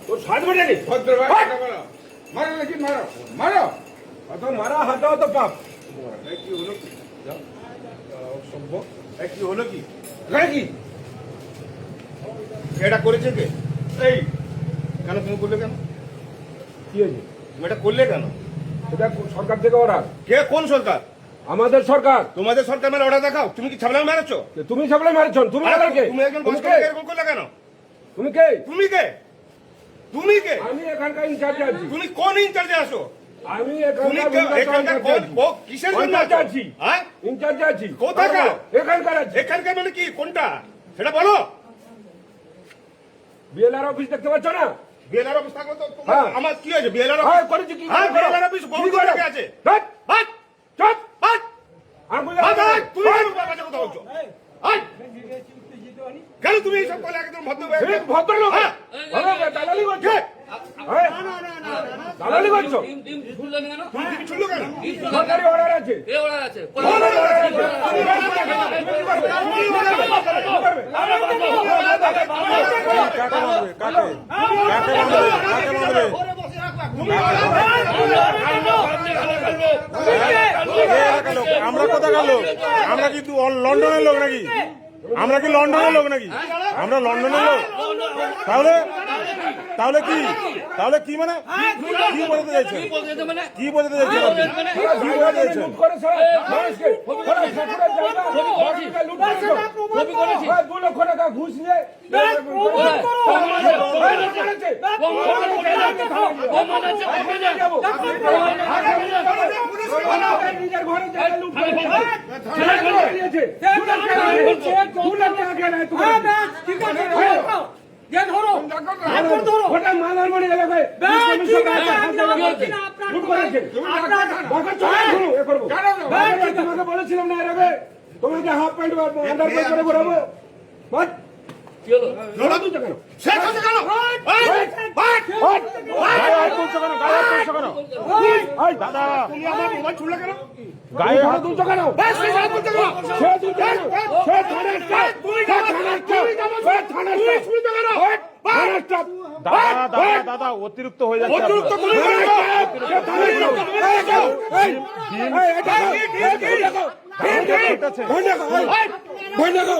তোর সাজ মেটেনি ভদ্রভাবে কথা বলো। মারো নাকি মারো মারো। অত মারা হাতাও তো পাপ। এই কি হলো কি? সভ্য এই কি হলো কি? এখানে কি? এটা করেছে কে? এই কেন তুমি করলে কেন? কি হয়েছে? তুমি এটা করলে কেন? এটা সরকার থেকে অর্ডার। কে কোন সরকার? আমাদের সরকার। তোমাদের সরকার মেরে অর্ডার দেখাও। তুমি কি ছাবলা মেরেছ? তুমি সামনে মারছ। তুমি আরে আমাকে তুমি একজন কনস্টেবল এরকম করলে কেন? তুমি কে? তুমি কে? তুমি কে? আমি এখানকার ইনচার্জে আছি। তুমি কোন ইনচার্জে আসো? আমি তুমি এখানকার কিসের জন্য ইনচার্জে আছি। হ্যাঁ? ইনচার্জে আছি। কোথাকার? এখানকার আছি। এখানকার মানে কি কোনটা? সেটা বলো। বিএলআর অফিস দেখতে পাচ্ছ না? বিএলআর অফিস থাকলে তো হ্যাঁ। আমার কি হয়েছে? বিএলআর হ্যাঁ, অফিস করেছি কি? হ্যাঁ, বিএলআর অফিস বহু দূরে লেগে আছে। হাট! হাট! চুপ! হাট! আর হাট! হাট! তুমি কেন বাজে কথা বলছো? হাট! কেন তুমি এইসব করলে একদম ভদ্রলোক। হ্যাঁ। দালালি করছো? হ্যাঁ? দালালি করছো? তুমি ছুড়লো কেন? সরকারি অর্ডার আছে। আমরা কোথা গেল? আমরা কি লন্ডনের লোক নাকি? আমরা কি লন্ডনের লোক নাকি? আমরা লন্ডনের লোক? তাহলে তাহলে কি? তাহলে কি মানে কি বলতে চাইছেন? কি বলতে চাইছেন? কি বলতে চাইছেন? লুট করে সারা মানুষকে, সারা ঠাকুরের জায়গা, মানুষকে লুট করেছো। 2 লক্ষ টাকা ঘুষ নিয়ে নিজের ঘরে জায়গা লুট করেছে। 2 লাখ টাকা কেন ওটা মালারমণি এলাকায় লুট করেছে। তোমাকে বলেছিলাম না এর আগে তোমাকে হাফ প্যান্ট আন্ডার প্যান্ট করে ঘোরাবো। লড়াই কেন? শেষ হচ্ছে কেন? গায়ে হাত তুলছো কেন? গায়ে হাত তুলছো কেন? এই দাদা, তুমি আমার মোবাইল ছুড়লে কেন? গায়ে হাত তুলছো কেন? সে হাত তুলছে কেন? সে তুলছে কেন? সে থানার স্টাফ। দাদা দাদা দাদা অতিরিক্ত হয়ে যাচ্ছে আপনার। অতিরিক্ত করে ভয় দেখো